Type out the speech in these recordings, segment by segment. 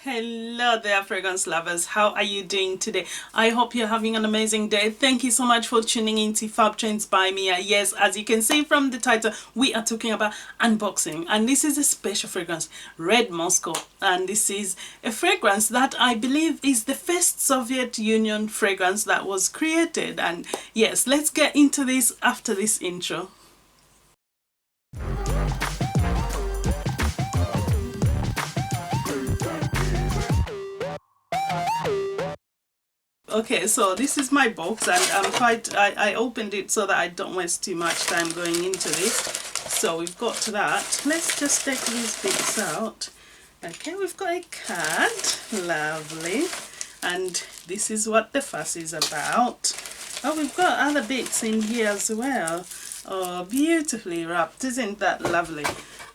Hello there, fragrance lovers. How are you doing today? I hope you're having an amazing day. Thank you so much for tuning in to Fab Trends by Mia. Yes, as you can see from the title, we are talking about unboxing, and this is a special fragrance, Red Moscow, and this is a fragrance that I believe is the first Soviet Union fragrance that was created. And yes, let's get into this after this intro. Okay, so this is my box, and I opened it so that I don't waste too much time going into this. So we've got that. Let's just take these bits out. Okay, we've got a card. Lovely. And this is what the fuss is about. Oh, we've got other bits in here as well. Oh, beautifully wrapped. Isn't that lovely?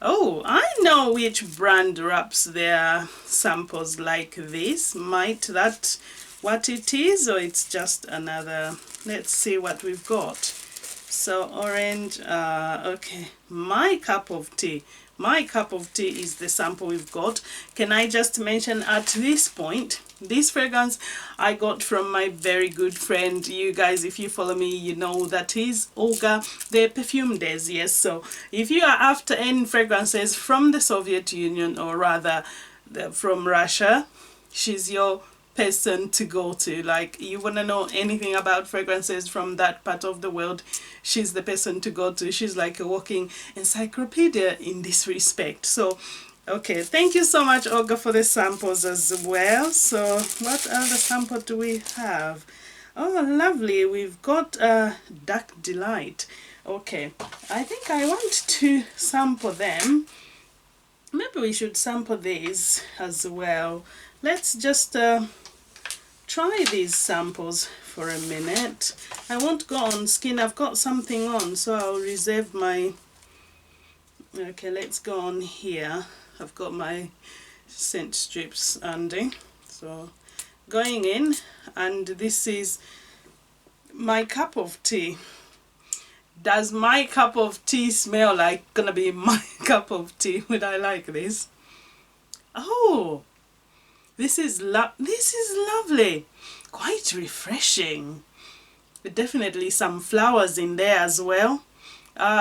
Oh, I know which brand wraps their samples like this. Might that what it is, or it's just another? Let's see what we've got. So orange, okay, my cup of tea. My cup of tea is the sample we've got. Can I just mention at this point, this fragrance I got from my very good friend. You guys, if you follow me, you know that he's Olga, the perfume days. Yes, so if you are after any fragrances from the Soviet Union, or rather from Russia, she's your person to go to. Like, you want to know anything about fragrances from that part of the world, she's the person to go to. She's like a walking encyclopedia in this respect. So okay, thank you so much, Olga, for the samples as well. So what other sample do we have? Oh, lovely, we've got Dark Delight. Okay, I think I want to sample them. Maybe we should sample these as well. Let's just try these samples for a minute. I won't go on skin. I've got something on, so I'll reserve my... Okay, let's go on here. I've got my scent strips handy. So going in, and this is my cup of tea. Does my cup of tea smell like gonna be my cup of tea? Would I like this? Oh, this is lovely, quite refreshing. Definitely some flowers in there as well.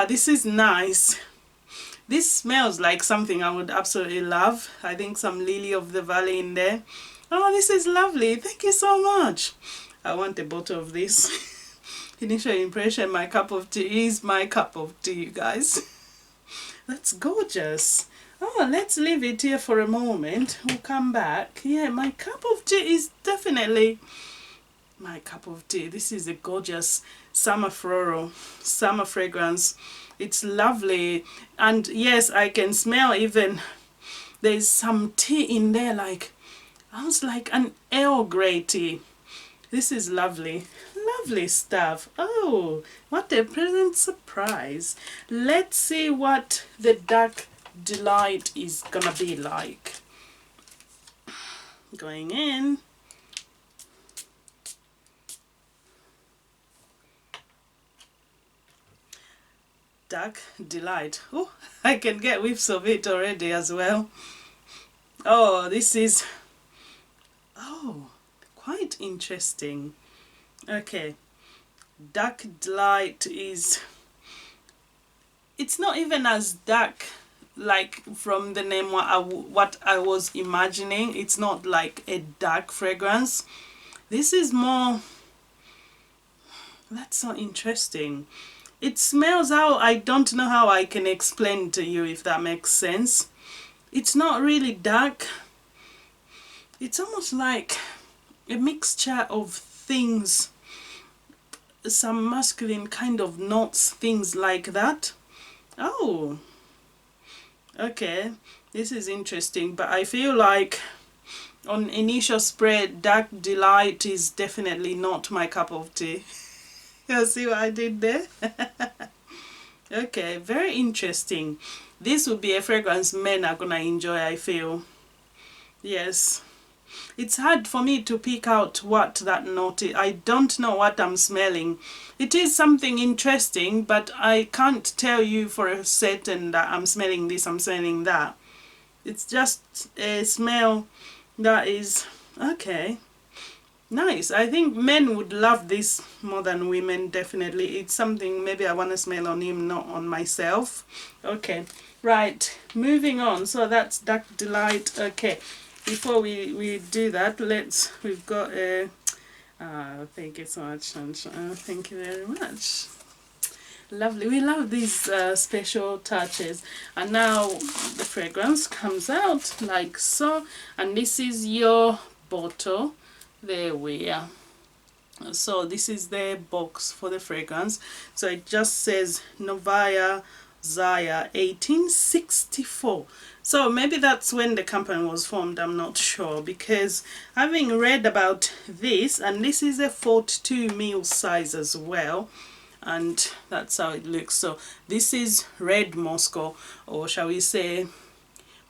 This is nice. This smells like something I would absolutely love. I think some lily of the valley in there. Oh, this is lovely. Thank you so much. I want a bottle of this. Initial impression, my cup of tea is my cup of tea, you guys. That's gorgeous. Oh, let's leave it here for a moment. We'll come back. Yeah, my cup of tea is definitely my cup of tea. This is a gorgeous summer floral, summer fragrance. It's lovely. And yes, I can smell even there's some tea in there, like almost like an Earl Grey tea. This is lovely. Lovely stuff. Oh, what a pleasant surprise. Let's see what the Dark Delight is gonna be like. Going in. Dark Delight. Oh, I can get whiffs of it already as well. Oh, this is, oh, quite interesting. Okay, Dark Delight is, it's not even as dark like from the name what I was imagining. It's not like a dark fragrance. This is more, that's so interesting. It smells how, I don't know how I can explain to you, if that makes sense. It's not really dark. It's almost like a mixture of things, some masculine kind of notes, things like that. Oh, okay, this is interesting, but I feel like on initial spray, Dark Delight is definitely not my cup of tea. You see what I did there? Okay, very interesting. This would be a fragrance men are gonna enjoy, I feel. Yes. It's hard for me to pick out what that note is. I don't know what I'm smelling. It is something interesting, but I can't tell you for a certain that I'm smelling this, I'm smelling that. It's just a smell That is okay. Nice. I think men would love this more than women, definitely. It's something maybe I want to smell on him, not on myself. Okay, right, moving on. So that's Dark Delight. Okay, before we do that, we've got a thank you so much, Sunshine. Thank you very much. Lovely. We love these special touches. And now the fragrance comes out like so, and this is your bottle. There we are. So this is the box for the fragrance. So it just says Novaya Zaya 1864. So maybe that's when the company was formed, I'm not sure, because having read about this, and this is a 42 ml size as well, and that's how it looks. So this is REDMOSCOW, or shall we say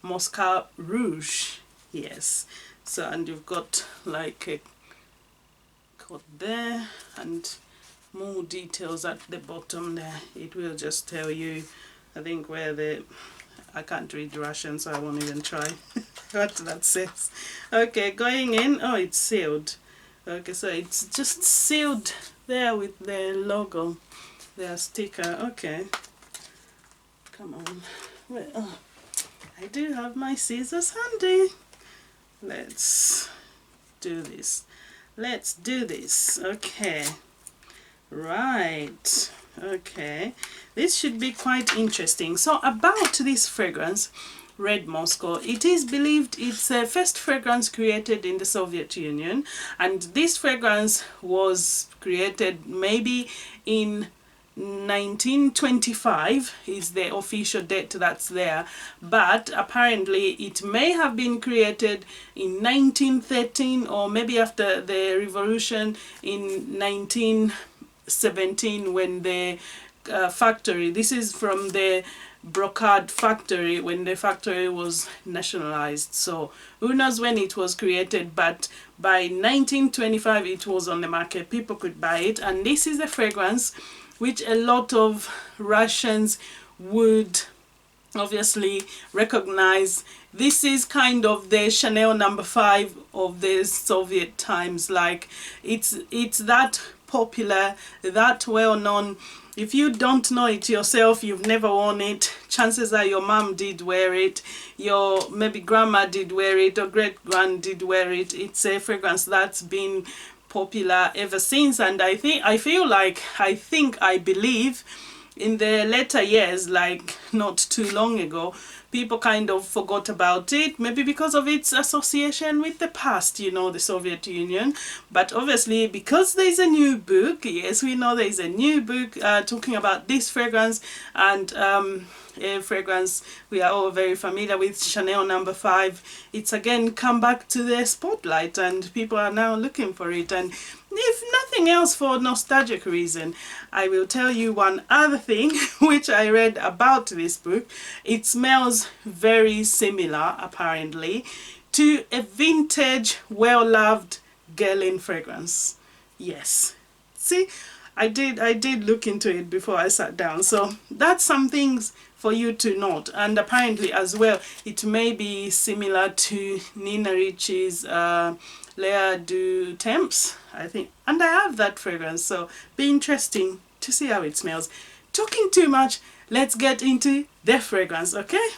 Moscow Rouge. Yes. So, and you've got like a code there and more details at the bottom there. It will just tell you, I think, where I can't read Russian, so I won't even try what that says. Okay, going in. Oh, it's sealed. Okay, so it's just sealed there with the logo, their sticker. Okay, come on. Well, oh, I do have my scissors handy. Let's do this. Let's do this. Okay. Right. Okay. This should be quite interesting. So about this fragrance, REDMOSCOW, it is believed it's the first fragrance created in the Soviet Union, and this fragrance was created maybe in 1925 is the official date that's there, but apparently it may have been created in 1913 or maybe after the revolution in 1917 when the factory, this is from the brocade factory, when the factory was nationalized. So who knows when it was created, but by 1925 it was on the market, people could buy it, and this is a fragrance which a lot of Russians would obviously recognize. This is kind of the Chanel number 5 of the Soviet times. Like it's that popular, that well known. If you don't know it yourself, you've never worn it, chances are your mom did wear it, your maybe grandma did wear it, or great grand did wear it. It's a fragrance that's been popular ever since, and I believe in the later years, like not too long ago, people kind of forgot about it, maybe because of its association with the past, you know, the Soviet Union. But obviously, because there's a new book, yes, we know there's a new book talking about this fragrance, and a fragrance we are all very familiar with, Chanel number 5. It's again come back to the spotlight, and people are now looking for it. And if nothing else, for nostalgic reason, I will tell you one other thing which I read about this book. It smells very similar, apparently, to a vintage, well-loved Guerlain fragrance. Yes. See, I did look into it before I sat down. So that's some things for you to note. And apparently as well, it may be similar to Nina Ricci's L'air du Temps, I think. And I have that fragrance, so be interesting to see how it smells. Talking too much, let's get into the fragrance, okay?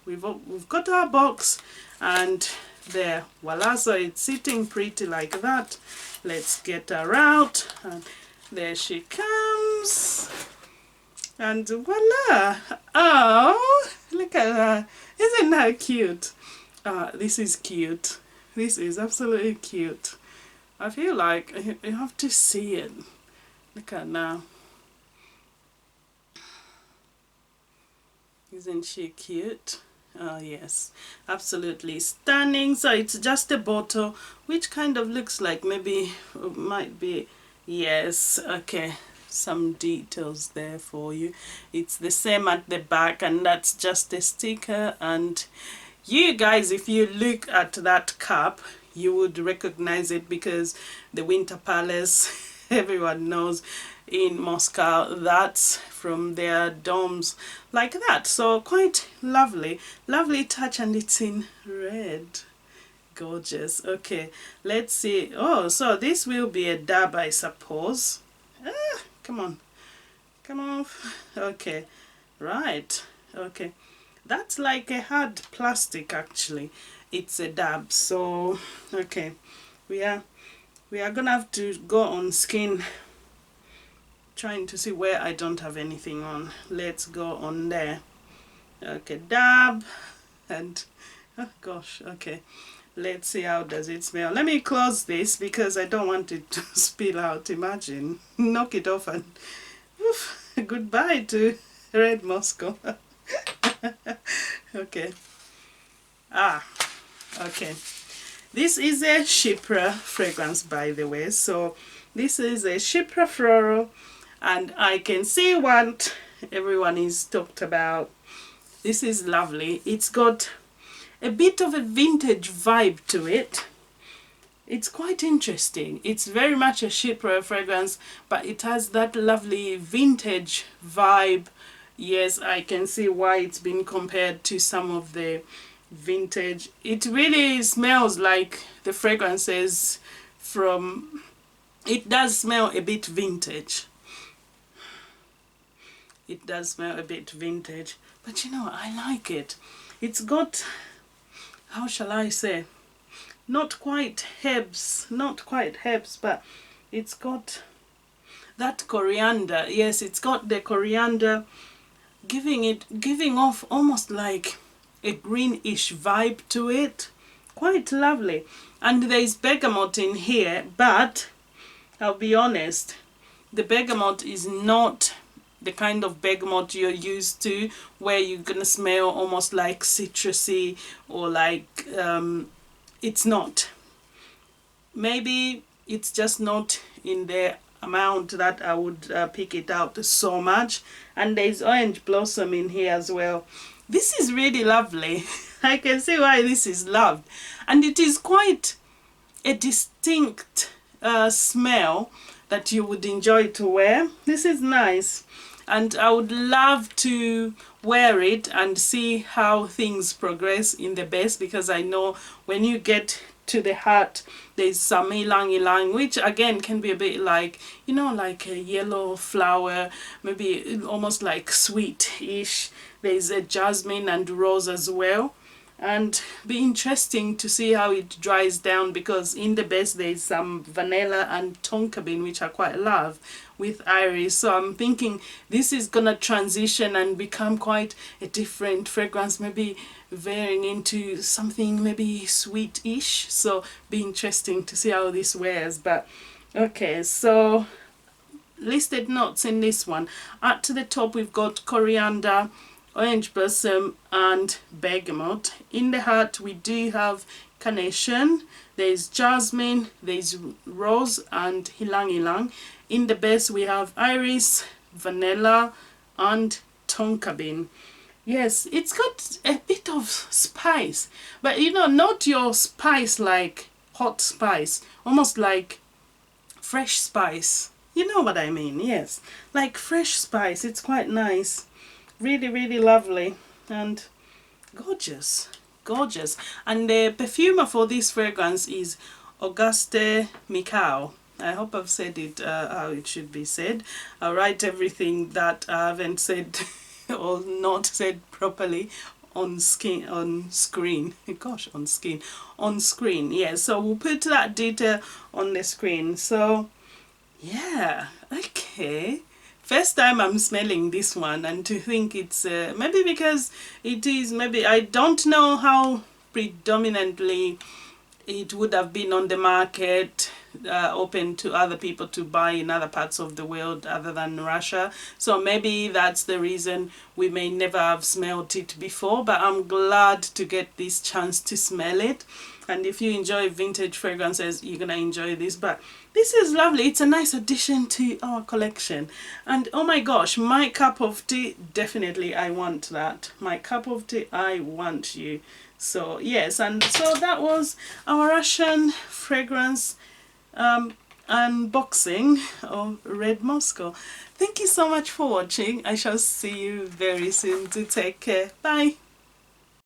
We've got our box, and there, voila, so it's sitting pretty like that. Let's get her out, and there she comes. And voila! Oh, look at her. Isn't that cute? This is cute. This is absolutely cute. I feel like you have to see it. Look at now. Isn't she cute? Oh yes, absolutely stunning. So it's just a bottle which kind of looks like maybe might be, yes, okay, some details there for you. It's the same at the back, and that's just a sticker. And you guys, if you look at that cap, you would recognize it, because the Winter Palace, everyone knows in Moscow, that's from their domes like that. So quite lovely, lovely touch, and it's in red. Gorgeous. Okay, let's see. Oh, so this will be a dab, I suppose. Come on, come off. Okay, right. Okay, that's like a hard plastic actually. It's a dab. So okay, we are gonna have to go on skin, trying to see where I don't have anything on. Let's go on there. Okay, dab, and oh gosh, okay, let's see how does it smell. Let me close this because I don't want it to spill out. Imagine, knock it off and oof, goodbye to Red Moscow. Okay, okay, this is a Chypre fragrance, by the way. So this is a Chypre floral, and I can see what everyone is talked about. This is lovely. It's got a bit of a vintage vibe to it. It's quite interesting. It's very much a Chypre fragrance, but it has that lovely vintage vibe. Yes, I can see why it's been compared to some of the vintage. It really smells like the fragrances from, it does smell a bit vintage. It does smell a bit vintage, but you know, I like it. It's got, how shall I say, not quite herbs, but it's got that coriander. Yes, it's got the coriander, giving off almost like a greenish vibe to it. Quite lovely. And there's bergamot in here, but I'll be honest, the bergamot is not the kind of bergamot you're used to, where you're gonna smell almost like citrusy or like it's not. Maybe it's just not in the amount that I would pick it out so much. And there's orange blossom in here as well. This is really lovely. I can see why this is loved, and it is quite a distinct smell that you would enjoy to wear. This is nice, and I would love to wear it and see how things progress in the base, because I know when you get to the heart there's some ylang ylang, which again can be a bit like, you know, like a yellow flower, maybe almost like sweet-ish. There's a jasmine and rose as well, and be interesting to see how it dries down, because in the base there's some vanilla and tonka bean, which I quite love, with iris. So I'm thinking this is gonna transition and become quite a different fragrance, maybe varying into something maybe sweet-ish. So be interesting to see how this wears. But okay, so listed notes in this one. At the top we've got coriander, orange blossom and bergamot. In the heart we do have carnation, there's jasmine, there's rose and ylang ylang. In the base we have iris, vanilla and tonka bean. Yes, it's got a bit of spice, but you know, not your spice like hot spice, almost like fresh spice. You know what I mean? Yes, like fresh spice. It's quite nice. Really, really lovely and gorgeous. Gorgeous. And the perfumer for this fragrance is Auguste Mikau. I hope I've said it how it should be said. I'll write everything that I haven't said or not said properly on screen. Gosh, on screen. Yeah, so we'll put that detail on the screen. So yeah, okay. First time I'm smelling this one, and to think it's maybe because it is, maybe I don't know how predominantly it would have been on the market, open to other people to buy in other parts of the world other than Russia. So maybe that's the reason we may never have smelled it before, but I'm glad to get this chance to smell it. And if you enjoy vintage fragrances, you're gonna enjoy this. But this is lovely. It's a nice addition to our collection. And oh my gosh, my cup of tea, definitely I want that. My cup of tea, I want you. So yes, and so that was our Russian fragrance unboxing of Red Moscow. Thank you so much for watching. I shall see you very soon. To take care. Bye.